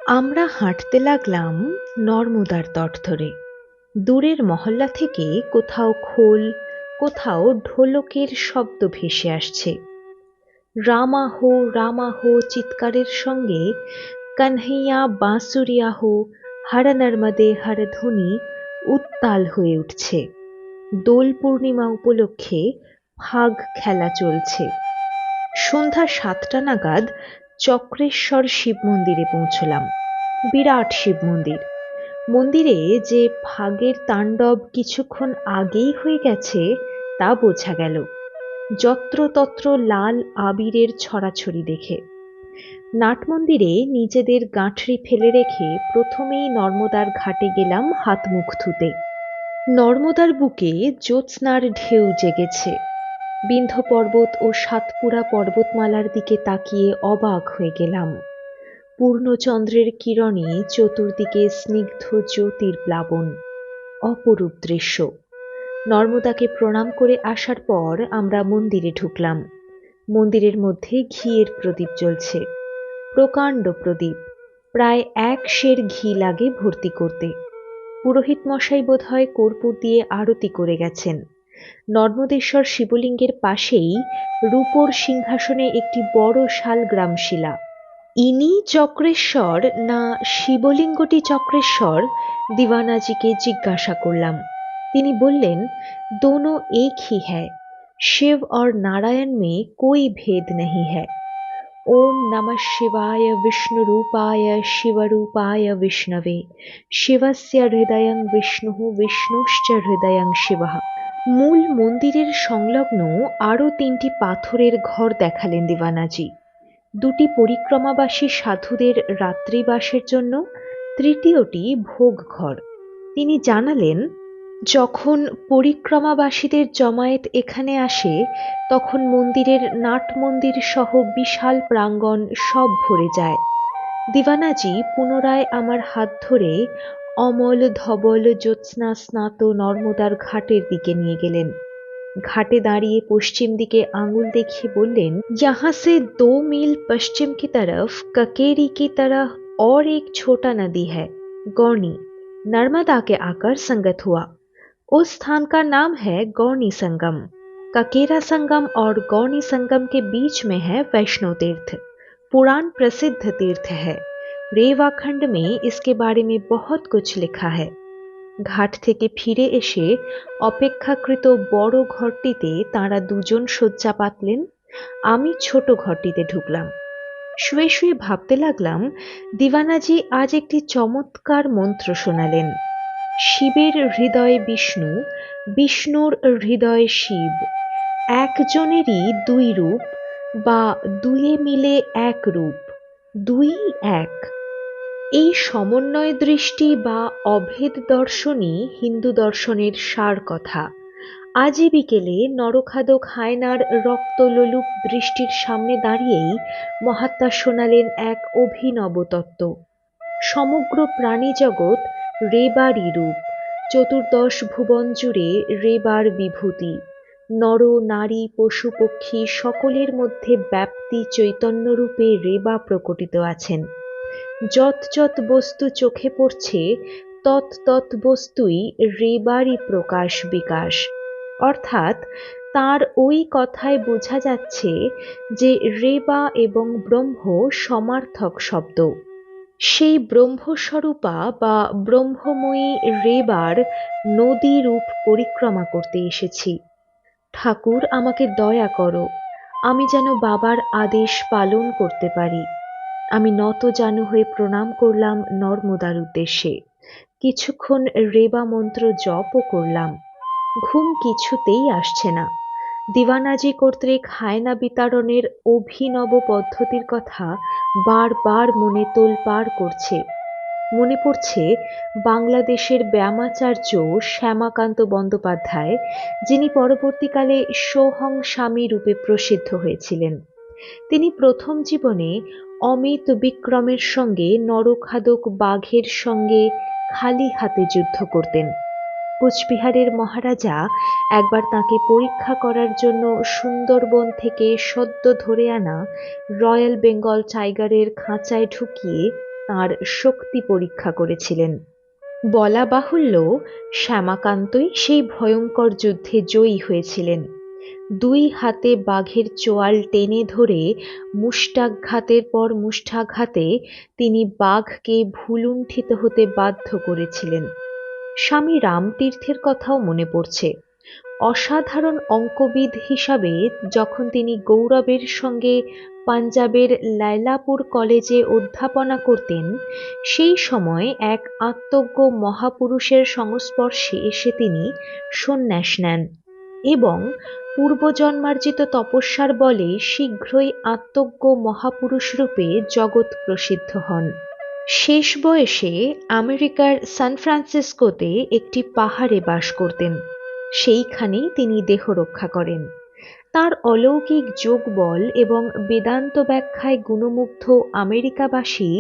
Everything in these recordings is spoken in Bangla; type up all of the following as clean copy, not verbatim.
আমরা হাঁটতে লাগলাম নর্মদার তট ধরে। দূরের মহল্লা থেকে কোথাও খোল, কোথাও ঢোলকের শব্দ ভেসে আসছে। রামাহো রামাহো চিৎকারের সঙ্গে কানহাইয়া বাঁশুরিয়া হো, হর নর্মদে হর ধ্বনি উত্তাল হয়ে উঠছে। দোল পূর্ণিমা উপলক্ষে ফাগ খেলা চলছে। সন্ধ্যা ৭টা নাগাদ চক্রেশ্বর শিব মন্দিরে পৌঁছলাম। বিরাট শিব মন্দির। মন্দিরে যে ফাগের তাণ্ডব কিছুক্ষণ আগেই হয়ে গেছে তা বোঝা গেল যত্রতত্র লাল আবিরের ছড়াছড়ি দেখে। নাটমন্দিরে নিজেদের গাঁঠরি ফেলে রেখে প্রথমেই নর্মদার ঘাটে গেলাম হাত মুখ ধুতে। নর্মদার বুকে জ্যোৎস্নার ঢেউ জেগেছে। বিন্ধ্য পর্বত ও সাতপুরা পর্বতমালার দিকে তাকিয়ে অবাক হয়ে গেলাম। পূর্ণচন্দ্রের কিরণে চতুর্দিকে স্নিগ্ধ জ্যোতির প্লাবন। অপরূপ দৃশ্য। নর্মদাকে প্রণাম করে আসার পর আমরা মন্দিরে ঢুকলাম। মন্দিরের মধ্যে ঘিয়ের প্রদীপ জ্বলছে। প্রকাণ্ড প্রদীপ। প্রায় ১ সের ঘি লাগে ভর্তি করতে। পুরোহিত মশাই বোধহয় কর্পূর দিয়ে আরতি করে গেছেন। নর্মদেশ্বর শিবলিঙ্গের পাশেই রূপোর সিংহাসনে একটি বড় শালগ্রাম শিলা। ইনি চক্রেশ্বর না শিবলিঙ্গটি চক্রেশ্বর? দিওয়ানাজিকে জিজ্ঞাসা করলাম। তিনি বললেন, दोनों एक ही है। शिव और नारायण में कोई भेद नहीं है। ओम नमः शिवाय विष्णुरूपाय शिवरूपाय विष्णवे शिवस्य हृदयं विष्णुः विष्णुश्च हृदयं शिवः। মূল মন্দিরের সংলগ্ন আরও ৩টি পাথরের ঘর দেখালেন দিওয়ানাজি। ২টি পরিক্রমাবাসী সাধুদের রাত্রিবাসের জন্য, তৃতীয়টি ভোগ ঘর। তিনি জানালেন, যখন পরিক্রমাবাসীদের জমায়েত এখানে আসে তখন মন্দিরের নাটমন্দির সহ বিশাল প্রাঙ্গণ সব ভরে যায়। দিওয়ানাজি পুনরায় আমার হাত ধরে অমল ধবল জ্যোৎস্না স্নাত নর্মদার ঘাটের দিকে নিয়ে গেলেন। घाटे दाঁড়িয়ে पश्चिम दिके आंगुल देखिए बोलें, यहाँ से 2 मील पश्चिम की तरफ ककेरी की तरह और एक छोटा नदी है, गौनी। नर्मदा के आकर संगत हुआ। उस स्थान का नाम है गौनी संगम। ककेरा संगम और गौनी संगम के बीच में है वैष्णो तीर्थ। पुराण प्रसिद्ध तीर्थ है। रेवाखंड में इसके बारे में बहुत कुछ लिखा है। ঘাট থেকে ফিরে এসে অপেক্ষাকৃত বড় ঘরটিতে তাঁরা দুজন শয্যা পাতলেন। আমি ছোট ঘরটিতে ঢুকলাম। শুয়ে শুয়ে ভাবতে লাগলাম, দিওয়ানাজি আজ একটি চমৎকার মন্ত্র শোনালেন। শিবের হৃদয়ে বিষ্ণু, বিষ্ণুর হৃদয়ে শিব, একজনেরই ২ রূপ, বা দুয়ে মিলে এক রূপ, দুই এক। এই সমন্বয় দৃষ্টি বা অভেদ দর্শনই হিন্দু দর্শনের সার কথা। আজই বিকেলে নরখাদক হায়নার রক্তলোলুপ দৃষ্টির সামনে দাঁড়িয়েই মহাত্মা শোনালেন এক অভিনব তত্ত্ব। সমগ্র প্রাণীজগৎ রেবারই রূপ। চতুর্দশ ভুবন জুড়ে রেবার বিভূতি। নর নারী পশু পক্ষী সকলের মধ্যে ব্যাপ্তি চৈতন্যরূপে রেবা প্রকটিত আছেন। যৎ যৎ বস্তু চোখে পড়ছে তৎ তৎ বস্তুই রেবারই প্রকাশ বিকাশ। অর্থাৎ তার ওই কথায় বোঝা যাচ্ছে যে রেবা এবং ব্রহ্ম সমার্থক শব্দ। সেই ব্রহ্মস্বরূপা বা ব্রহ্মময়ী রেবার নদী রূপ পরিক্রমা করতে এসেছি। ঠাকুর, আমাকে দয়া করো, আমি যেন বাবার আদেশ পালন করতে পারি। আমি নতজানু হয়ে প্রণাম করলাম নর্মদার উদ্দেশ্যে। কিছুক্ষণ রেবা মন্ত্র জপও করলাম। ঘুম কিছুতেই আসছে না। দিওয়ানাজি কর্তৃক হায়না বিতাড়নের অভিনব পদ্ধতির কথা বারবার মনে তোলপাড় করছে। মনে পড়ছে বাংলাদেশের ব্যায়ামাচার্য শ্যামাকান্ত বন্দ্যোপাধ্যায়, যিনি পরবর্তীকালে সোহং স্বামী রূপে প্রসিদ্ধ হয়েছিলেন। তিনি প্রথম জীবনে অমিত বিক্রমের সঙ্গে নরখাদক বাঘের সঙ্গে খালি হাতে যুদ্ধ করতেন। কোচবিহারের মহারাজা একবার তাঁকে পরীক্ষা করার জন্য সুন্দরবন থেকে সদ্য ধরে আনা রয়্যাল বেঙ্গল টাইগারের খাঁচায় ঢুকিয়ে তাঁর শক্তি পরীক্ষা করেছিলেন। বলা বাহুল্য, শ্যামাকান্তই সেই ভয়ঙ্কর যুদ্ধে জয়ী হয়েছিলেন। ২ হাতে বাঘের চোয়াল টেনে ধরে মুষ্টাঘাতের পর মুষ্টাঘাতে তিনি বাঘকে ভুলুণ্ঠিত হতে বাধ্য করেছিলেন। স্বামী রামতীর্থের কথাও মনে পড়ছে। অসাধারণ অঙ্কবিদ হিসাবে যখন তিনি গৌরবের সঙ্গে পাঞ্জাবের লায়লাপুর কলেজে অধ্যাপনা করতেন, সেই সময় এক আত্মজ্ঞ মহাপুরুষের সংস্পর্শে এসে তিনি সন্ন্যাস নেন এবং পূর্বজন্মার্জিত তপস্যার বলে শীঘ্রই আত্মজ্ঞ মহাপুরুষরূপে জগৎ প্রসিদ্ধ হন। শেষ বয়সে আমেরিকার সান ফ্রান্সিসকোতে একটি পাহাড়ে বাস করতেন। সেইখানেই তিনি দেহ রক্ষা করেন। তার অলৌকিক যোগবল এবং বেদান্ত ব্যাখ্যায় গুণমুগ্ধ আমেরিকাবাসী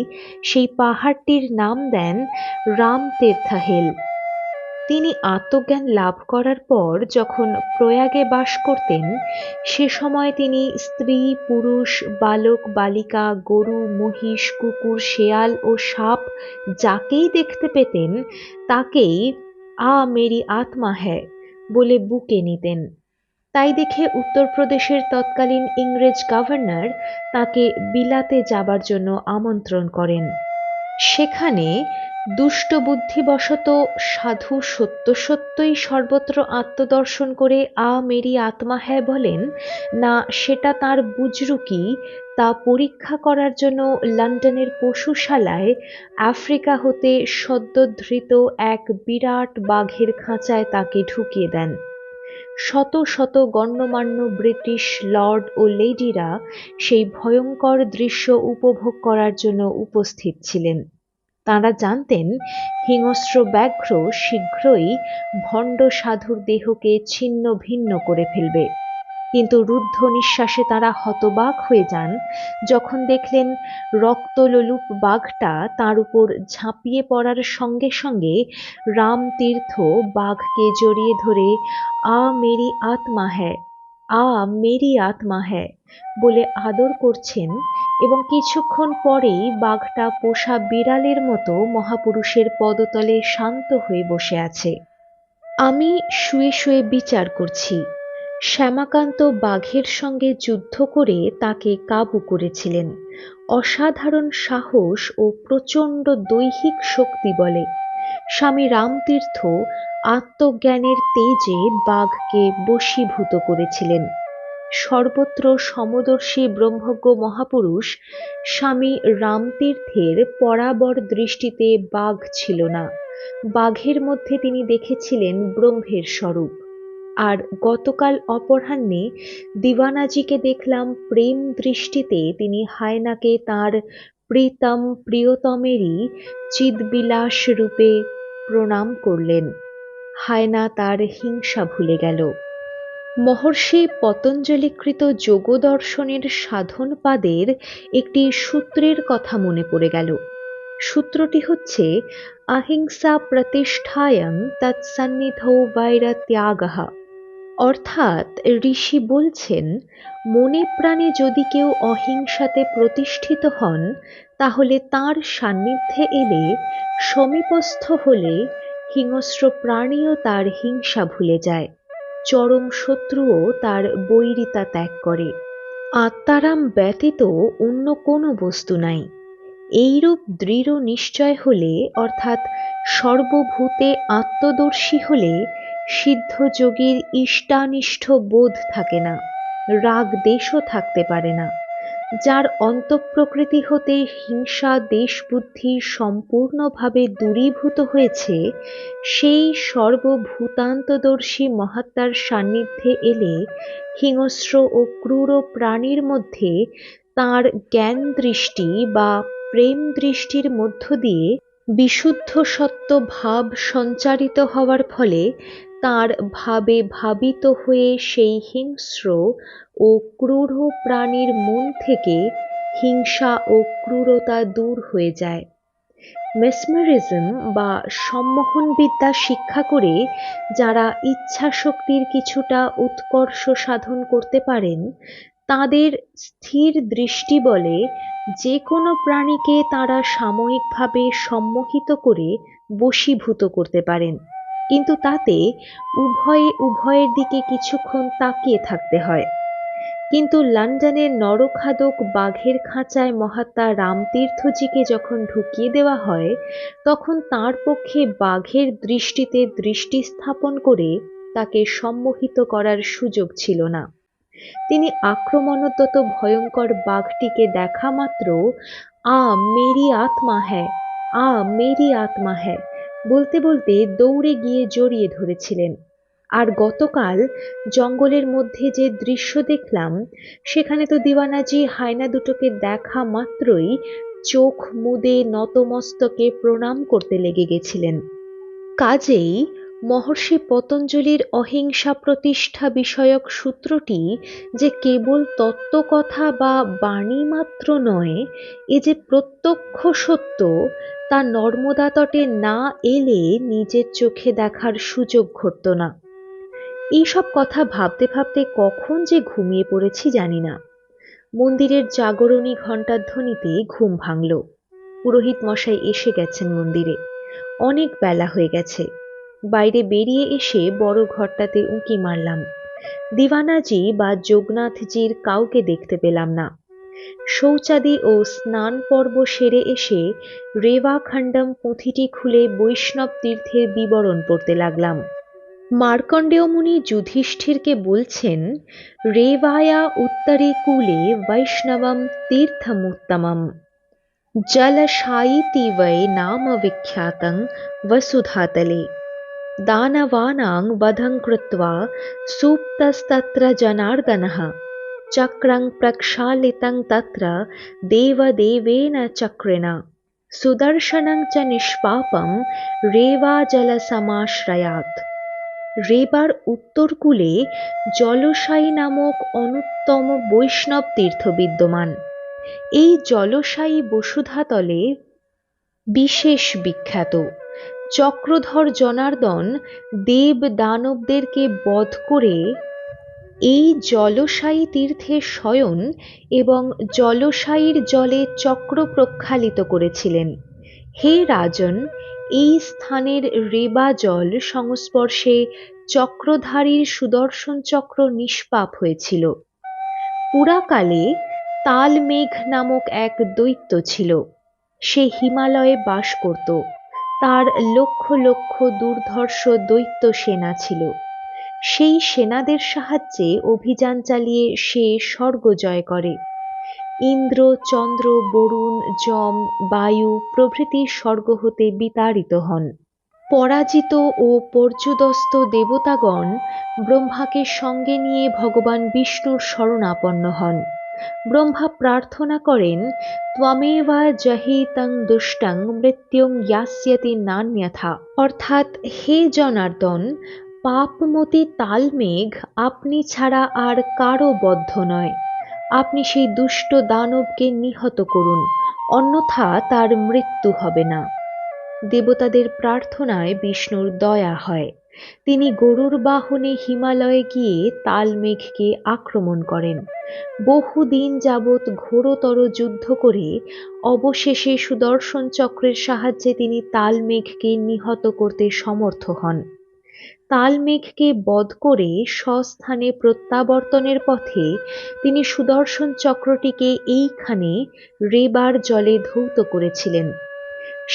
সেই পাহাড়টির নাম দেন রামতীর্থ হিল। তিনি আত্মজ্ঞান লাভ করার পর যখন প্রয়াগে বাস করতেন, সে সময় তিনি স্ত্রী, পুরুষ, বালক, বালিকা, গরু, মহিষ, কুকুর, শেয়াল ও সাপ যাকেই দেখতে পেতেন তাকেই মেরি আত্মা হ্যায় বলে বুকে নিতেন। তাই দেখে উত্তরপ্রদেশের তৎকালীন ইংরেজ গভর্নর তাকে বিলাতে যাবার জন্য আমন্ত্রণ করেন। সেখানে দুষ্টবুদ্ধিবশত সাধু সত্য সত্যই সর্বত্র আত্মদর্শন করে মেরি আত্মা হ্যায় বলেন না, সেটা তার বুজরুকি, তা পরীক্ষা করার জন্য লন্ডনের পশুশালায় আফ্রিকা হতে সদ্যধৃত এক বিরাট বাঘের খাঁচায় তাকে ঢুকিয়ে দেন। শত শত গণ্যমান্য ব্রিটিশ লর্ড ও লেডিরা সেই ভয়ঙ্কর দৃশ্য উপভোগ করার জন্য উপস্থিত ছিলেন। তাঁরা জানতেন হিংস্র ব্যাঘ্র শীঘ্রই ভণ্ড সাধুর দেহকে ছিন্ন ভিন্ন করে ফেলবে, কিন্তু রুদ্ধ নিঃশ্বাসে তাঁরা হতবাক হয়ে যান যখন দেখলেন রক্তলোলুপ বাঘটা তার উপর ঝাঁপিয়ে পড়ার সঙ্গে সঙ্গে রামতীর্থ বাঘকে জড়িয়ে ধরে মেরি আত্মা হ্যায়, মেরি আত্মা হ্যায় বলে আদর করছেন এবং কিছুক্ষণ পরেই বাঘটা পোষা বিড়ালের মতো মহাপুরুষের পদতলে শান্ত হয়ে বসে আছে। আমি শুয়ে শুয়ে বিচার করছি, শ্যামাকান্ত বাঘের সঙ্গে যুদ্ধ করে তাকে কাবু করেছিলেন অসাধারণ সাহস ও প্রচণ্ড দৈহিক শক্তি বলে। স্বামী রামতীর্থ আত্মজ্ঞানের তেজে বাঘকে বশীভূত করেছিলেন। সর্বত্র সমদর্শী ব্রহ্মজ্ঞ মহাপুরুষ স্বামী রামতীর্থের পরাবর দৃষ্টিতে বাঘ ছিল না, বাঘের মধ্যে তিনি দেখেছিলেন ব্রহ্মের স্বরূপ। আর গতকাল অপরাহ্নে দিওয়ানাজিকে দেখলাম প্রেম দৃষ্টিতে তিনি হায়নাকে তার প্রীতম প্রিয়তমেরই চিদবিলাস রূপে প্রণাম করলেন। হায়না তার হিংসা ভুলে গেল। মহর্ষি পতঞ্জলিকৃত যোগদর্শনের সাধনপাদের একটি সূত্রের কথা মনে পড়ে গেল। সূত্রটি হচ্ছে আহিংসা প্রতিষ্ঠায়ং তৎসন্নিধৌ বৈরত্যাগঃ। অর্থাৎ ঋষি বলছেন, মনে প্রাণে যদি কেউ অহিংসাতে প্রতিষ্ঠিত হন, তাহলে তাঁর সান্নিধ্যে এলে, সমীপস্থ হলে হিংস্র প্রাণীও তার হিংসা ভুলে যায়, চরম শত্রুও তার বৈরিতা ত্যাগ করে। আত্মারাম ব্যতীত অন্য কোনো বস্তু নাই। এইরূপ দৃঢ় নিশ্চয় হলে, অর্থাৎ সর্বভূতে আত্মদর্শী হলে, সিদ্ধযোগীর ইষ্টানিষ্ঠ বোধ থাকে না, রাগ দেশও থাকতে পারে না। যার অন্তঃপ্রকৃতি হতে হিংসা দেশবুদ্ধি সম্পূর্ণভাবে দূরীভূত হয়েছে, সেই সর্বভূতান্তদর্শী মহাত্মার সান্নিধ্যে এলে হিংস্র ও ক্রূর প্রাণীর মধ্যে তাঁর জ্ঞান দৃষ্টি বা প্রেম দৃষ্টির মধ্য দিয়ে বিশুদ্ধ সত্য ভাব সঞ্চারিত হওয়ার ফলে তাঁর ভাবে ভাবিত হয়ে সেই হিংস্র ও ক্রূর প্রাণীর মন থেকে হিংসা ও ক্রূরতা দূর হয়ে যায়। মেসমেরিজম বা সম্মোহন বিদ্যা শিক্ষা করে যারা ইচ্ছা শক্তির কিছুটা উৎকর্ষ সাধন করতে পারেন, তাদের স্থির দৃষ্টি বলে যে কোনো প্রাণীকে তারা সাময়িকভাবে সম্মোহিত করে বশীভূত করতে পারেন, কিন্তু তাতে উভয়ে উভয়ের দিকে কিছুক্ষণ তাকিয়ে থাকতে হয়। কিন্তু লন্ডনের নরখাদক বাঘের খাঁচায় মহাত্মা রামতীর্থজিকে যখন ঢুকিয়ে দেওয়া হয়, তখন তার পক্ষে বাঘের দৃষ্টিতে দৃষ্টি স্থাপন করে তাকে সম্মোহিত করার সুযোগ ছিল না। তিনি আক্রমণোদ্যত ভয়ঙ্কর বাঘটিকে দেখা মাত্র আ মেরি আত্মা হ্যায়, আ মেরি আত্মা হ্যায় বলতে বলতে দৌড়ে গিয়ে জড়িয়ে ধরেছিলেন। আর গতকাল জঙ্গলের মধ্যে যে দৃশ্য দেখলাম, সেখানে তো দিওয়ানাজি হায়না দুটোকে দেখা মাত্রই চোখ মুদে নতমস্তকে প্রণাম করতে লেগে গেছিলেন। কাজেই মহর্ষি পতঞ্জলির অহিংসা প্রতিষ্ঠা বিষয়ক সূত্রটি যে কেবল তত্ত্বকথা বা বাণী মাত্র নয়, এ যে প্রত্যক্ষ সত্য, তা নর্মদা তটে না এলে নিজের চোখে দেখার সুযোগ ঘটত না। এইসব কথা ভাবতে ভাবতে কখন যে ঘুমিয়ে পড়েছি জানি না। মন্দিরের জাগরণী ঘণ্টার ধ্বনিতে ঘুম ভাঙল। পুরোহিত মশাই এসে গেছেন মন্দিরে। অনেক বেলা হয়ে গেছে। বাইরে বেরিয়ে এসে বড় ঘরটাতে উঁকি মারলাম। দিওয়ানাজি বা যোগনাথজির কাউকে দেখতে পেলাম না। শৌচাদি ও স্নান পর্ব সেরে এসে রেওয়া খণ্ডম পুঁথিটি খুলে বৈষ্ণব তীর্থের বিবরণ পড়তে লাগলাম। মার্কণ্ডেয় মুনি যুধিষ্ঠিরকে বলছেন, রেওয়ায়া উত্তরে কূলে বৈষ্ণবম তীর্থমুত্তমম জলশায়িতি वै नाम विख्यातं वसुधातले दानवानां वधं कृत्वा सुप्तस्तत्र जनार्दनः चक्रं प्रक्षालितं तत्र देवदेवेन चक्रेण सुदर्शनं च निष्पापं रेवाजलसमाश्रयात्। রেবার উত্তরকূলে জলশায়ী নামক অনুত্তম বৈষ্ণব তীর্থ বিদ্যমান। এই জলশায়ী বসুধাতলে বিশেষ বিখ্যাত। চক্রধর জনার্দন দেব দানবদেরকে বধ করে এই জলশায়ী তীর্থে শয়ন এবং জলশায়ীর জলে চক্র প্রক্ষালিত করেছিলেন। হে রাজন, এই স্থানের রেবা জল সংস্পর্শে চক্রধারীর সুদর্শন চক্র নিষ্পাপ হয়েছিল। পুরাকালে তালমেঘ নামক এক দৈত্য ছিল। সে হিমালয়ে বাস করত। তার লক্ষ লক্ষ দুর্ধর্ষ দৈত্য সেনা ছিল। সেই সেনাদের সাহায্যে অভিযান চালিয়ে সে স্বর্গ জয় করে। ইন্দ্র, চন্দ্র, বরুণ, যম, বায়ু প্রভৃতি স্বর্গ হতে বিতাড়িত হন। পরাজিত ও পর্যুদস্ত দেবতাগণ ব্রহ্মাকে সঙ্গে নিয়ে ভগবান বিষ্ণুর শরণাপন্ন হন। ব্রহ্মা প্রার্থনা করেন, ত্বমেবা জহি তং দুষ্টং মৃত্যুং ইয়াস্যতি নান্যথা, অর্থাৎ হে জনার্দন, পাপমতি তালমেঘ আপনি ছাড়া আর কারো বদ্ধ নয়। আপনি সেই দুষ্ট দানবকে নিহত করুন, অন্যথা তার মৃত্যু হবে না। দেবতাদের প্রার্থনায় বিষ্ণুর দয়া হয়। তিনি গরুর বাহনে হিমালয়ে গিয়ে তালমেঘকে আক্রমণ করেন। বহুদিন যাবৎ ঘোরতর যুদ্ধ করে অবশেষে সুদর্শন চক্রের সাহায্যে তিনি তালমেঘকে নিহত করতে সমর্থ হন। তালমেঘকে বধ করে স্বস্থানে প্রত্যাবর্তনের পথে তিনি সুদর্শন চক্রটিকে এইখানে রেবার জলে ধৌত করেছিলেন।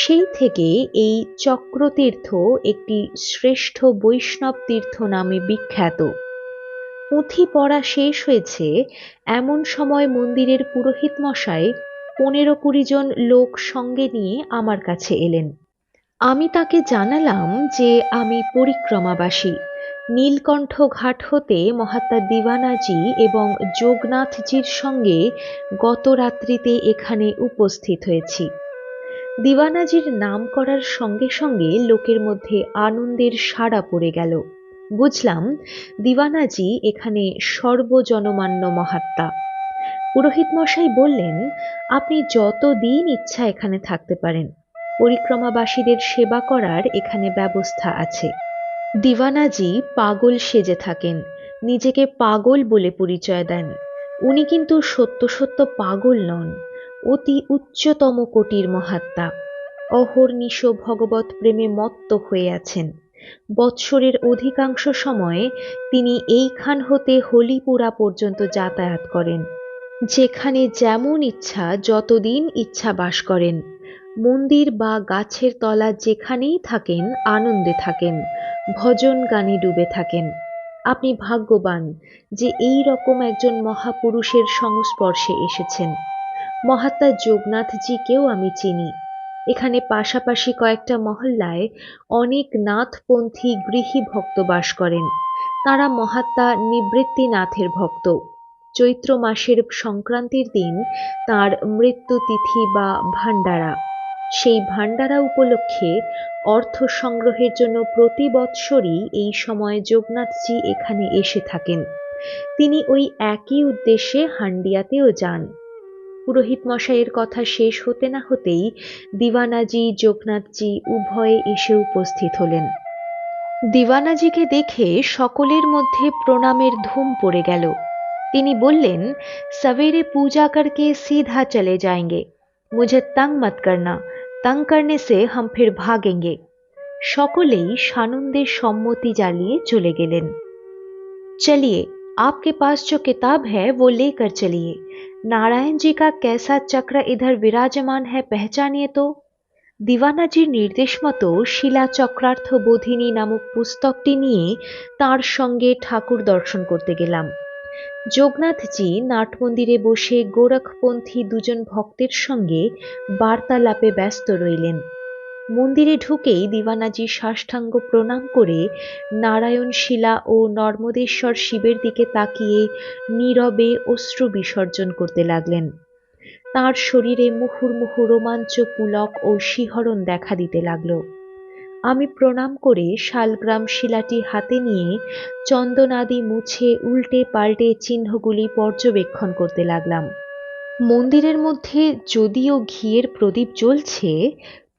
সেই থেকে এই চক্রতীর্থ একটি শ্রেষ্ঠ বৈষ্ণব তীর্থ নামে বিখ্যাত। পুঁথি পড়া শেষ হয়েছে এমন সময় মন্দিরের পুরোহিত মশাই 15-20 জন লোক সঙ্গে নিয়ে আমার কাছে এলেন। আমি তাকে জানালাম যে আমি পরিক্রমাবাসী। নীলকণ্ঠ ঘাট হতে মহাত্মা দিওয়ানাজি এবং যোগনাথজির সঙ্গে গত রাত্রিতে এখানে উপস্থিত হয়েছি। দিওয়ানাজির নাম করার সঙ্গে সঙ্গে লোকের মধ্যে আনন্দের সাড়া পড়ে গেল। বুঝলাম দিওয়ানাজি এখানে সর্বজনমান্য মহাত্মা। পুরোহিত মশাই বললেন, আপনি যতদিন ইচ্ছা এখানে থাকতে পারেন। পরিক্রমাবাসীদের সেবা করার এখানে ব্যবস্থা আছে। দিওয়ানাজি পাগল সেজে থাকেন, নিজেকে পাগল বলে পরিচয় দেন। উনি কিন্তু সত্য সত্য পাগল নন, অতি উচ্চতম কোটির মহাত্মা। অহর্নিশ ভগবৎ প্রেমে মত্ত হয়ে আছেন। বৎসরের অধিকাংশ সময়ে তিনি এইখান হতে হলিপুরা পর্যন্ত যাতায়াত করেন। যেখানে যেমন ইচ্ছা যতদিন ইচ্ছা বাস করেন। মন্দির বা গাছের তলা যেখানেই থাকেন আনন্দে থাকেন, ভজন গানে ডুবে থাকেন। আপনি ভাগ্যবান যে এই রকম একজন মহাপুরুষের সংস্পর্শে এসেছেন। মহাত্মা যোগনাথজিকেও আমি চিনি। এখানে পাশাপাশি কয়েকটা মহল্লায় অনেক নাথপন্থী গৃহী ভক্ত বাস করেন। তারা মহাত্মা নিবৃত্তিনাথের ভক্ত। চৈত্র মাসের সংক্রান্তির দিন তার মৃত্যু তিথি বা ভান্ডারা। সেই ভান্ডারা উপলক্ষে অর্থ সংগ্রহের জন্য প্রতি বৎসরই এই সময় যোগনাথজি এখানে এসে থাকেন। তিনি ওই একই উদ্দেশ্যে হান্ডিয়াতেও যান। পুরোহিত মশাইয়ের কথা শেষ হতে না হতেই দিওয়ানাজি যোগনাথজি উভয়ে এসে উপস্থিত হলেন। দিওয়ানাজিকে দেখে সকলের মধ্যে প্রণামের ধুম পড়ে গেল। তিনি বললেন, সवेरे पूजा करके सीधा चले जाएंगे, मुझे तंग मत करना, तंग करने से हम फिर भागेंगे। সকলেই সানন্দে সম্মতি জানিয়ে চলে গেলেন। चलिए, आपके पास जो किताब है वो लेकर चलिए। नारायण जी का कैसा चक्र इधर विराजमान है पहचानिए तो। দিওয়ানাজির নির্দেশ মতো শিলা চক্রার্থ বোধিনী নামক পুস্তকটি নিয়ে তার সঙ্গে ঠাকুর দর্শন করতে গেলাম। যোগনাথজি নাট মন্দিরে বসে গোরখপন্থী দুজন ভক্তের সঙ্গে বার্তালাপে ব্যস্ত রইলেন। মন্দিরে ঢুকেই দিওয়ানাজি সাষ্টাঙ্গ প্রণাম করে নারায়ণ শিলা ও নর্মদেশ্বর শিবের দিকে তাকিয়ে নীরবে অশ্রু বিসর্জন করতে লাগলেন। তার শরীরে মুহুর্মুহু রোমাঞ্চ পুলক ও শিহরণ দেখা দিতে লাগল। আমি প্রণাম করে শালগ্রাম শিলাটি হাতে নিয়ে চন্দনাদি মুছে উল্টে পাল্টে চিহ্নগুলি পর্যবেক্ষণ করতে লাগলাম। মন্দিরের মধ্যে যদিও ঘিয়ের প্রদীপ জ্বলছে,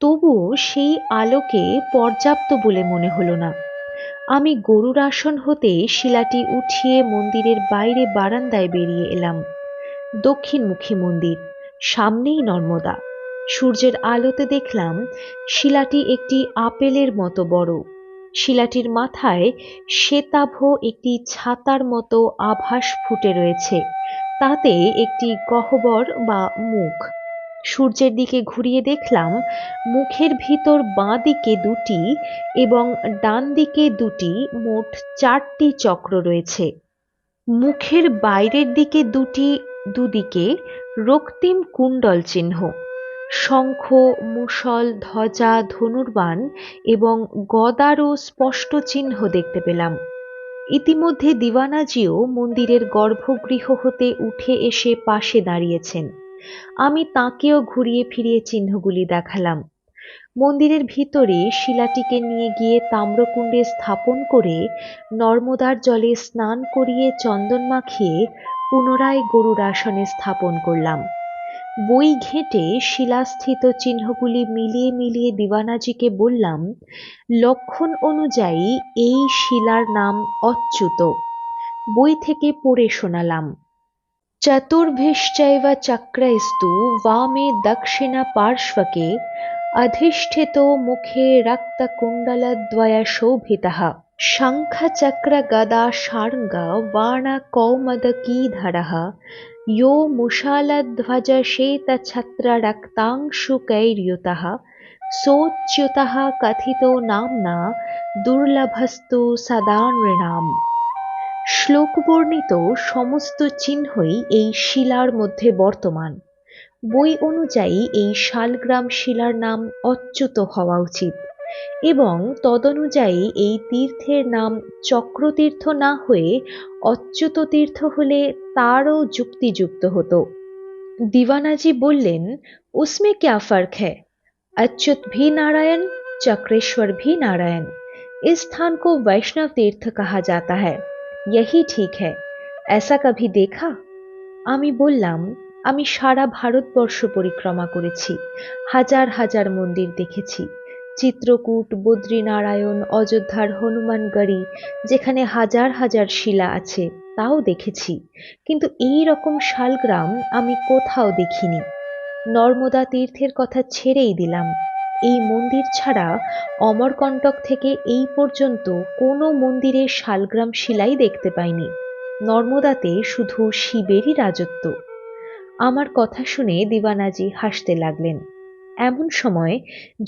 তবুও সেই আলোকে পর্যাপ্ত বলে মনে হলো না। আমি গরুর আসন হতে শিলাটি উঠিয়ে মন্দিরের বাইরে বারান্দায় বেরিয়ে এলাম। দক্ষিণমুখী মন্দির, সামনেই নর্মদা। সূর্যের আলোতে দেখলাম শিলাটি একটি আপেলের মতো বড়। শিলাটির মাথায় শ্বেতাভ একটি ছাতার মতো আভাস ফুটে রয়েছে, তাতে একটি গহ্বর বা মুখ। সূর্যের দিকে ঘুরিয়ে দেখলাম মুখের ভিতর বাঁ দিকে দুটি এবং ডান দিকে দুটি, মোট 4টি চক্র রয়েছে। মুখের বাইরের দিকে দুদিকে রক্তিম কুণ্ডল চিহ্ন, শঙ্খ, মুষল, ধ্বজা, ধনুর্বাণ এবং গদারও স্পষ্ট চিহ্ন দেখতে পেলাম। ইতিমধ্যে দিওয়ানাজিও মন্দিরের গর্ভগৃহ হতে উঠে এসে পাশে দাঁড়িয়েছেন। আমি তাকেও ঘুরিয়ে ফিরিয়ে চিহ্নগুলি দেখালাম। মন্দিরের ভিতরে শিলাটিকে নিয়ে গিয়ে তাম্রকুণ্ডে স্থাপন করে নর্মদার জলে স্নান করিয়ে চন্দন মাখিয়ে পুনরায় গরুর আসনে স্থাপন করলাম। বই ঘেঁটে শিলাস্থিত চিহ্নগুলি মিলিয়ে মিলিয়ে দিওয়ানাজিকে বললাম, লক্ষণ অনুযায়ী এই শিলার নাম অচ্যুত। বই থেকে পড়ে শোনালাম। चतुर्भिश्चैव चक्रैस्तु वामे दक्षिण पार्श्वके अधिष्ठितो मुखे रक्तकुण्डलद्वयशोभितः शङ्खचक्रगदाशार्ङ्गबाणकौमुदकीधरः यो मुषालध्वजश्वेतछत्ररक्तांशुकैर्युतः सोच्युतः कथितो नाम्ना दुर्लभस्तु सदा नृणाम्। শ্লোক বর্ণিত সমস্ত চিহ্নই এই শিলার মধ্যে বর্তমান। বই অনুযায়ী এই শালগ্রাম শিলার নাম অচ্যুত হওয়া উচিত এবং তদনুযায়ী এই তীর্থের নাম চক্রতীর্থ না হয়ে অচ্যুত তীর্থ হলে তারও যুক্তিযুক্ত হতো। দিওয়ানাজি বললেন, उसमें क्या फर्क है? अच्युत भी नारायण, चक्रेश्वर भी नारायण। इस स्थान को वैष्णव तीर्थ कहा जाता है, यही ठीक है। ऐसा कभी देखा? আমি বললাম, আমি সারা ভারতবর্ষ পরিক্রমা করেছি, হাজার হাজার মন্দির দেখেছি। চিত্রকূট, বদ্রীনারায়ণ, অযোধ্যার হনুমানগড়ি, যেখানে হাজার হাজার শিলা আছে, তাও দেখেছি, কিন্তু এই রকম শালগ্রাম আমি কোথাও দেখিনি। নর্মদা তীর্থের কথা ছেড়েই দিলাম, এই মন্দির ছাড়া অমরকণ্টক থেকে এই পর্যন্ত কোনো মন্দিরে শালগ্রাম শিলাই দেখতে পাইনি। নর্মদাতে শুধু শিবেরই রাজত্ব। আমার কথা শুনে দিবানাজি হাসতে লাগলেন। এমন সময়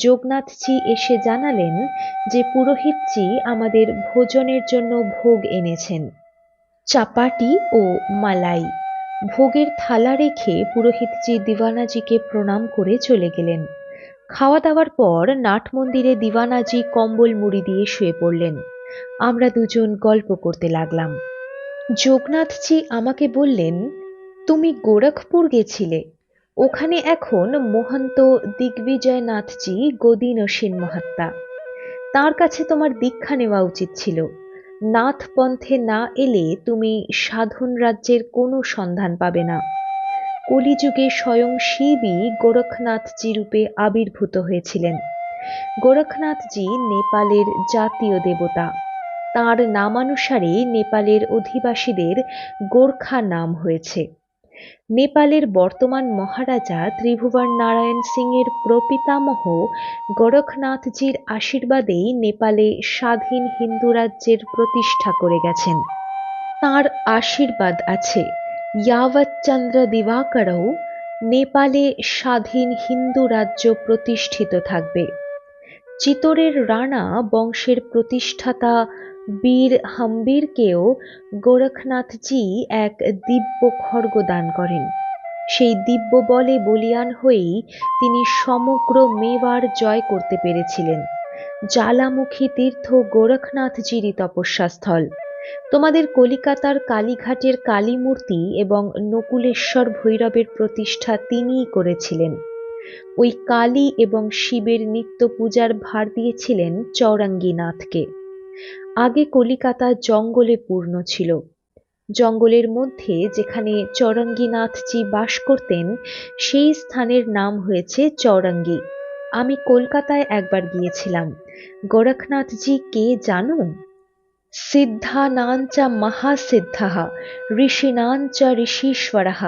যোগনাথজি এসে জানালেন যে পুরোহিতজি আমাদের ভোজনের জন্য ভোগ এনেছেন, চাপাটি ও মালাই। ভোগের থালা রেখে পুরোহিতজি দিবানাজিকে প্রণাম করে চলে গেলেন। খাওয়া দাওয়ার পর নাট মন্দিরে দিবানাজি কম্বল মুড়ি দিয়ে শুয়ে পড়লেন। আমরা দুজন গল্প করতে লাগলাম। যোগনাথজি আমাকে বললেন, তুমি গোরখপুর গেছিলে, ওখানে এখন মহন্ত দিগ্বিজয়নাথজি গদিনসীন মহাত্মা, তার কাছে তোমার দীক্ষা নেওয়া উচিত ছিল। নাথ পন্থে না এলে তুমি সাধন রাজ্যের কোনো সন্ধান পাবে না। কলিযুগে স্বয়ং শিবই গোরখনাথজি রূপে আবির্ভূত হয়েছিলেন। গোরখনাথজি নেপালের জাতীয় দেবতা। তাঁর নামানুসারে নেপালের অধিবাসীদের গোর্খা নাম হয়েছে। নেপালের বর্তমান মহারাজা ত্রিভুবন নারায়ণ সিংয়ের প্রপিতামহ গোরখনাথজির আশীর্বাদেই নেপালে স্বাধীন হিন্দু রাজ্যের প্রতিষ্ঠা করে গেছেন। তাঁর আশীর্বাদ আছে, ইয়াবৎ চন্দ্র দিবাকরও নেপালে স্বাধীন হিন্দু রাজ্য প্রতিষ্ঠিত থাকবে। চিতোরের রানা বংশের প্রতিষ্ঠাতা বীর হাম্বীরকেও গোরখনাথজি এক দিব্য খড়গ দান করেন। সেই দিব্য বলে বলীয়ান হয়েই তিনি সমগ্র মেওয়ার জয় করতে পেরেছিলেন। জ্বালামুখী তীর্থ গোরখনাথজিরই তপস্যাস্থল। তোমাদের কলিকাতার কালীঘাটের কালী মূর্তি এবং নকুলেশ্বর ভৈরবের প্রতিষ্ঠা তিনিই করেছিলেন। ওই কালী এবং শিবের নিত্য পূজার ভার দিয়েছিলেন চৌরাঙ্গীনাথকে। আগে কলিকাতা জঙ্গলে পূর্ণ ছিল। জঙ্গলের মধ্যে যেখানে চৌরাঙ্গীনাথজি বাস করতেন সেই স্থানের নাম হয়েছে চৌরাঙ্গী। আমি কলকাতায় একবার গিয়েছিলাম। গোরখনাথজি কে জানো? সিদ্ধানাঞ্চ মহাসিদ্ধঃ, ঋষীণাঞ্চ ঋষীশ্বরঃ,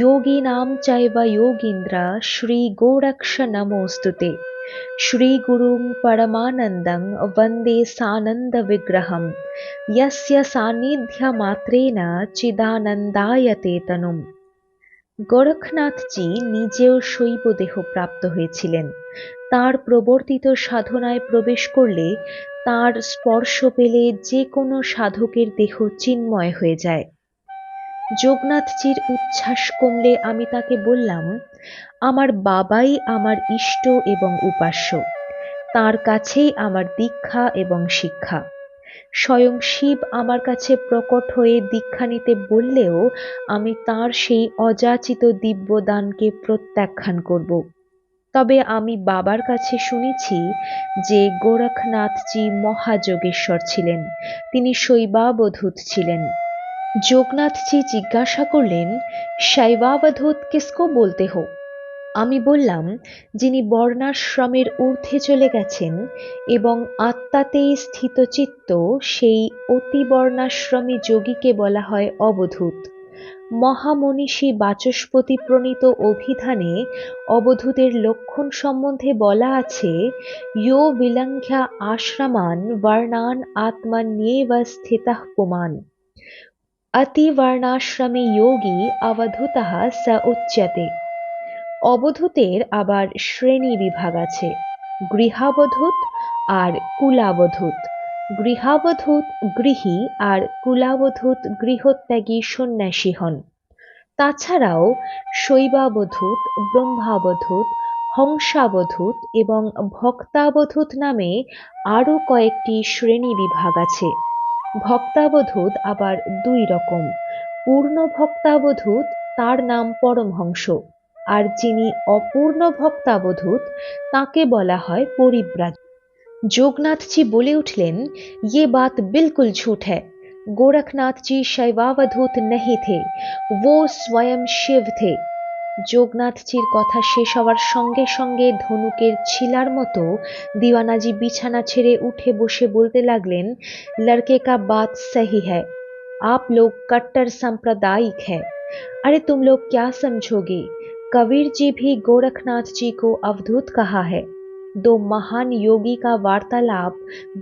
যোগীনাম চৈব যোগীন্দ্র, শ্রী গোরক্ষ নমোস্তুতে। শ্রীগুরুং পরমানন্দং বন্দে সানন্দ বিগ্রহম, यस्य সান্নিধ্যমাত্রেণ চিদানন্দায়তে তনুম। গোরখনাথজি নিজেও শৈব দেহ প্রাপ্ত হয়েছিলেন। তাঁর প্রবর্তিত সাধনায় প্রবেশ করলে, তাঁর স্পর্শ পেলে যে কোনো সাধকের দেহ চিন্ময় হয়ে যায়। যোগনাথজির উচ্ছ্বাস কমলে আমি তাকে বললাম, আমার বাবাই আমার ইষ্ট এবং উপাস্য, তাঁর কাছেই আমার দীক্ষা এবং শিক্ষা। স্বয়ং শিব আমার কাছে প্রকট হয়ে দীক্ষা নিতে বললেও আমি তাঁর সেই অযাচিত দিব্যদানকে প্রত্যাখ্যান করব। তবে আমি বাবার কাছে শুনেছি যে গোরখনাথজি মহাযোগেশ্বর ছিলেন, তিনি শৈবাবধূত ছিলেন। যোগনাথজি জিজ্ঞাসা করলেন, শৈবাবধূত কিসকো বলতে হো? আমি বললাম, যিনি বর্ণাশ্রমের ঊর্ধ্বে চলে গেছেন এবং আত্মাতেই স্থিতচিত্ত সেই অতিবর্ণাশ্রমী যোগীকে বলা হয় অবধূত। মহামনীষী বাচস্পতি প্রণীত অভিধানে অবধূতের লক্ষণ সম্বন্ধে বলা আছে, ইয়ো বিলঙ্ঘ্য আশ্রমান বর্ণান আত্মন্যেব স্থিতঃ পুমাन्। অতিবর্ণাশ্রমী যোগী অবধূতঃ স উচ্যতে। অবধূতের আবার শ্রেণী বিভাগ আছে, গৃহাবধূত আর কুলাবধূত। গৃহাবধূত গৃহী আর কুলাবধূত গৃহত্যাগী সন্ন্যাসী হন। তাছাড়াও শৈবাবধূত, ব্রহ্মাবধূত, হংসাবধূত এবং ভক্তাবধূত নামে আরও কয়েকটি শ্রেণী বিভাগ আছে। ভক্তাবধূত আবার দুই রকম। পূর্ণ ভক্তাবধূত, তার নাম পরমহংস, আর যিনি অপূর্ণ ভক্তাবধূত তাকে বলা হয় পরিব্রাজক। যোগনাথজি বলে উঠলেন, ये बात बिल्कुल झूठ है। गोरखनाथ जी शैवावधूत नहीं थे, वो स्वयं शिव थे। যোগনাথজির কথা শেষ হওয়ার সঙ্গে সঙ্গে ধনুকের ছিলার মতো দিওয়ানাজি বিছানা ছেড়ে উঠে বসে বলতে লাগলেন, লড়কে কা বাত সহি হ্যায়। आप लोग कट्टर सांप्रदायिक है। अरे तुम लोग क्या समझोगे? कबीर जी भी गोरखनाथ जी को अवधूत कहा है। दो महान योगी का वार्तालाप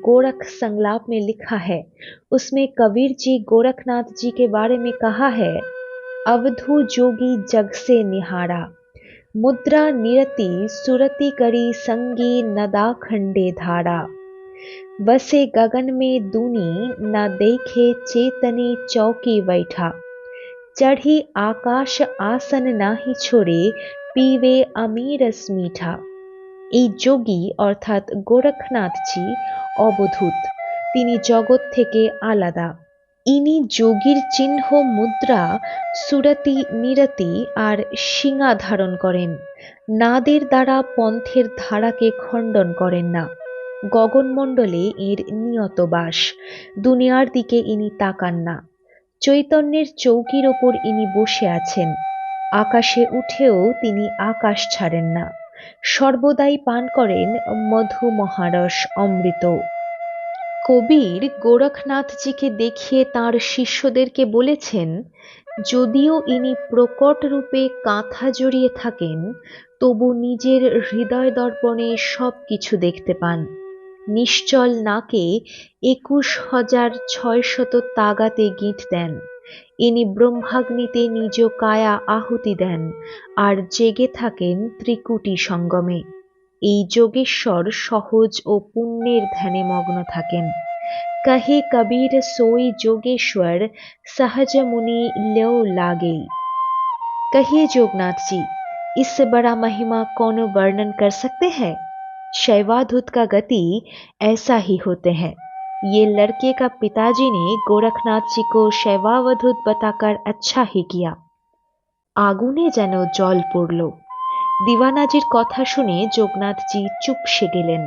गोरख संलाप में लिखा है। उसमें कबीर जी गोरखनाथ जी के बारे में कहा है, अवधू जोगी जग से निहारा, मुद्रा निरति सुरति करी संगी नदा खंडे धारा, बसे गगन में दूनी न देखे चेतने चौकी बैठा, चढ़ी आकाश आसन नाही छोड़े पीवे अमीरस मीठा। এই যোগী অর্থাৎ গোরখনাথজি অবধূত, তিনি জগৎ থেকে আলাদা। ইনি যোগীর চিহ্ন মুদ্রা সুরতি নিরতি আর শিঙা ধারণ করেন। নাদের দ্বারা পন্থের ধারাকে খণ্ডন করেন না। গগনমণ্ডলে এর নিয়ত বাস। দুনিয়ার দিকে ইনি তাকান না। চৈতন্যের চৌকির ওপর ইনি বসে আছেন। আকাশে উঠেও তিনি আকাশ ছাড়েন না। সর্বদাই পান করেন মধু মহারস অমৃত। কবির গোরখনাথজিকে দেখিয়ে তাঁর শিষ্যদেরকে বলেছেন, যদিও ইনি প্রকট রূপে কাঁথা জড়িয়ে থাকেন, তবু নিজের হৃদয় দর্পণে সব কিছু দেখতে পান। নিশ্চল নাকে ২১,৬০০ তাগাতে গিঁট দেন। ইনি ব্রহ্মাগ্নিতে নিজ কায়া আহুতি দেন আর জেগে থাকেন ত্রিকুটি সঙ্গমে। এই যোগেশ্বর সহজ ও পুণ্যের ধ্যানে মগ্ন থাকেন। कहे कबीर सोई जोगेश्वर सहज मुनि ल्यो लागे। कहिए जोगनाथ जी, इससे बड़ा महिमा कौन वर्णन कर सकते हैं? शैवाधुत का गति ऐसा ही होते हैं। ये लड़के का पिताजी ने गोरखनाथ जी को शैवावधूत बताकर अच्छा ही किया। আগুনে যেন জল পড়ল। দিওয়ানাজির কথা শুনে যোগনাথজি চুপসে গেলেন।